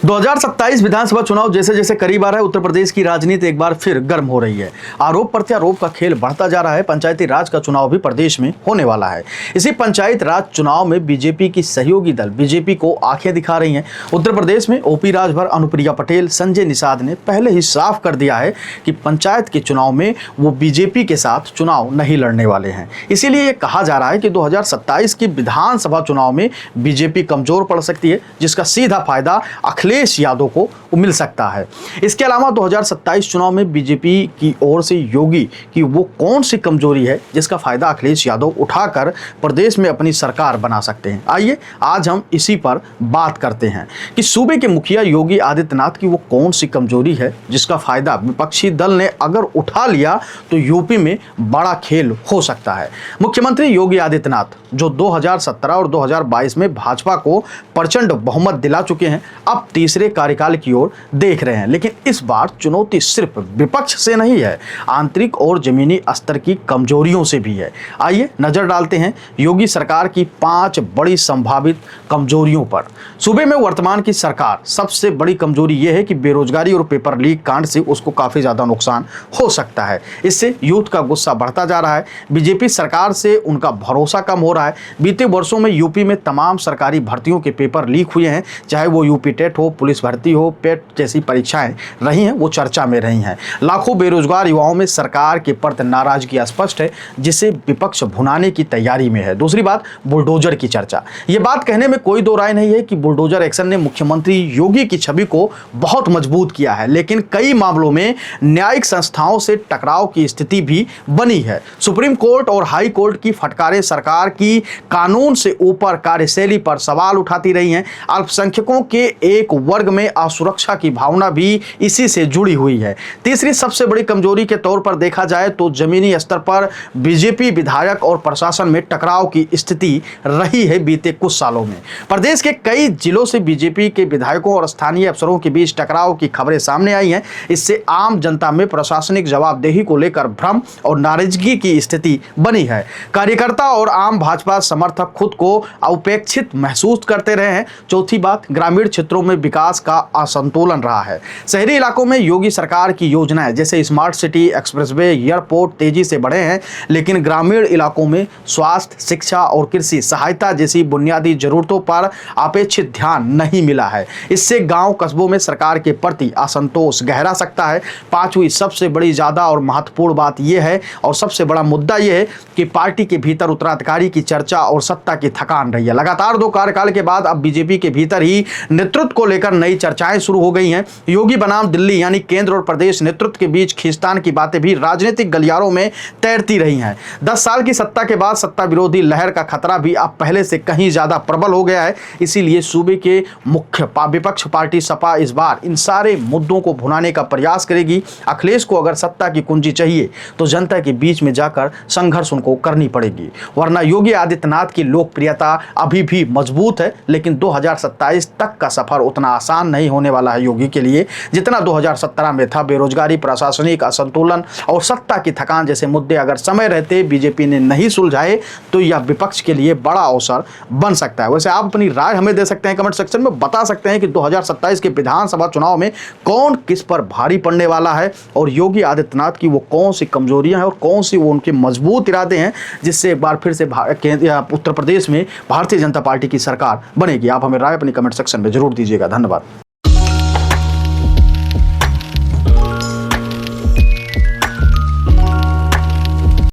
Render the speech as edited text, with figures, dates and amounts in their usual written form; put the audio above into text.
2027 विधानसभा चुनाव जैसे जैसे करीब आ रहा है, उत्तर प्रदेश की राजनीति एक बार फिर गर्म हो रही है। आरोप प्रत्यारोप का खेल बढ़ता जा रहा है। पंचायती राज का चुनाव भी प्रदेश में होने वाला है। इसी पंचायत राज चुनाव में बीजेपी की सहयोगी दल बीजेपी को आंखें दिखा रही हैं। उत्तर प्रदेश में ओपी राजभर, अनुप्रिया पटेल, संजय निषाद ने पहले ही साफ कर दिया है कि पंचायत के चुनाव में वो बीजेपी के साथ चुनाव नहीं लड़ने वाले हैं। इसीलिए ये कहा जा रहा है कि 2027 की विधानसभा चुनाव में बीजेपी कमजोर पड़ सकती है, जिसका सीधा फायदा अखिलेश यादव को मिल सकता है। इसके अलावा 2027 चुनाव में बीजेपी की ओर से योगी की वो कौन सी कमजोरी है जिसका फायदा अखिलेश यादव उठाकर प्रदेश में अपनी सरकार बना सकते हैं। आइए आज हम इसी पर बात करते हैं कि सूबे के मुखिया योगी आदित्यनाथ की वो कौन सी कमजोरी है जिसका फायदा विपक्षी दल ने अगर उठा लिया तो यूपी में बड़ा खेल हो सकता है। मुख्यमंत्री योगी आदित्यनाथ जो 2017 और 2022 में भाजपा को प्रचंड बहुमत दिला चुके हैं, अब तीसरे कार्यकाल की ओर देख रहे हैं। लेकिन इस बार चुनौती सिर्फ विपक्ष से नहीं है, आंतरिक और जमीनी स्तर की कमजोरियों से भी है। आइए नजर डालते हैं योगी सरकार की 5 बड़ी संभावित कमजोरियों पर। सूबे में वर्तमान की सरकार सबसे बड़ी कमजोरी यह है कि बेरोजगारी और पेपर लीक कांड से उसको काफी ज्यादा नुकसान हो सकता है। इससे यूथ का गुस्सा बढ़ता जा रहा है। बीजेपी सरकार से उनका भरोसा कम हो रहा है। बीते वर्षों में यूपी में तमाम सरकारी भर्तियों के पेपर लीक हुए हैं, चाहे वो यूपी टेट हो, पुलिस भर्ती हो, पेट जैसी परीक्षाएं रही हैं, वो चर्चा में रही हैं। लाखों बेरोजगार युवाओं में सरकार के प्रति नाराजगी स्पष्ट है, जिसे विपक्ष भुनाने की तैयारी में है। दूसरी बात, बुलडोजर की चर्चा। ये बात कहने में कोई दो राय नहीं है कि बुलडोजर एक्शन ने मुख्यमंत्री योगी की छवि को बहुत मजबूत किया है, लेकिन कई मामलों में न्यायिक संस्थाओं से टकराव की स्थिति भी बनी है। सुप्रीम कोर्ट और हाई कोर्ट की फटकारें सरकार की कानून से ऊपर कार्यशैली पर सवाल उठाती रही हैं। अल्पसंख्यकों के एक वर्ग में असुरक्षा की भावना भी इसी से जुड़ी हुई है। तीसरी सबसे बड़ी कमजोरी के तौर पर देखा जाए तो जमीनी स्तर पर बीजेपी विधायक और प्रशासन में टकराव की स्थिति रही है। बीते कुछ सालों में प्रदेश के कई जिलों से बीजेपी के विधायकों और स्थानीय अफसरों के बीच टकराव की खबरें सामने आई हैं। इससे आम जनता में प्रशासनिक जवाबदेही को लेकर भ्रम और नाराजगी की स्थिति बनी है। कार्यकर्ता और आम भाजपा समर्थक खुद को उपेक्षित महसूस करते रहे हैं। चौथी बात, ग्रामीण क्षेत्रों में विकास का असंतुलन रहा है। शहरी इलाकों में योगी सरकार की योजनाएं जैसे स्मार्ट सिटी, एक्सप्रेसवे, एयरपोर्ट तेजी से बढ़े हैं, लेकिन ग्रामीण इलाकों में स्वास्थ्य, शिक्षा और कृषि सहायता जैसी बुनियादी जरूरतों पर अपेक्षित ध्यान नहीं मिला है। इससे गांव कस्बों में सरकार के प्रति असंतोष गहरा सकता है। पांचवी सबसे बड़ी ज्यादा और महत्वपूर्ण बात यह है और सबसे बड़ा मुद्दा यह है कि पार्टी के भीतर उत्तराधिकारी की चर्चा और सत्ता की थकान रही है। लगातार 2 कार्यकाल के बाद अब बीजेपी के भीतर ही नेतृत्व को लेकर नई चर्चाएं शुरू हो गई हैं। योगी बनाम दिल्ली यानी केंद्र और प्रदेश नेतृत्व के बीच खींचतान की बातें भी राजनीतिक गलियारों में तैरती रही हैं। 10 साल की सत्ता के बाद सत्ता विरोधी लहर का खतरा भी अब पहले से कहीं ज्यादा प्रबल हो गया है। इसीलिए सूबे के मुख्य विपक्ष पार्टी सपा इस बार इन सारे मुद्दों को भुनाने का प्रयास करेगी। अखिलेश को अगर सत्ता की कुंजी चाहिए तो जनता के बीच में जाकर संघर्ष उनको करनी पड़ेगी, वरना योगी आदित्यनाथ की लोकप्रियता अभी भी मजबूत है। लेकिन 2027 तक का सफर उतना आसान नहीं होने वाला है योगी के लिए जितना 2017 में था। बेरोजगारी, प्रशासनिक असंतुलन और सत्ता की थकान जैसे मुद्दे अगर समय रहते बीजेपी ने नहीं सुलझाए तो यह विपक्ष के लिए बड़ा अवसर बन सकता है। वैसे आप अपनी राय हमें दे सकते हैं, कमेंट सेक्शन में बता सकते हैं कि 2027 के विधानसभा चुनाव में कौन किस पर भारी पड़ने वाला है और योगी आदित्यनाथ की वो कौन सी कमजोरियां हैं और कौन सी वो उनके मजबूत इरादे हैं जिससे एक बार फिर से उत्तर प्रदेश में भारतीय जनता पार्टी की सरकार बनेगी। आप हमें राय अपनी कमेंट सेक्शन में जरूर दीजिएगा। धन्यवाद।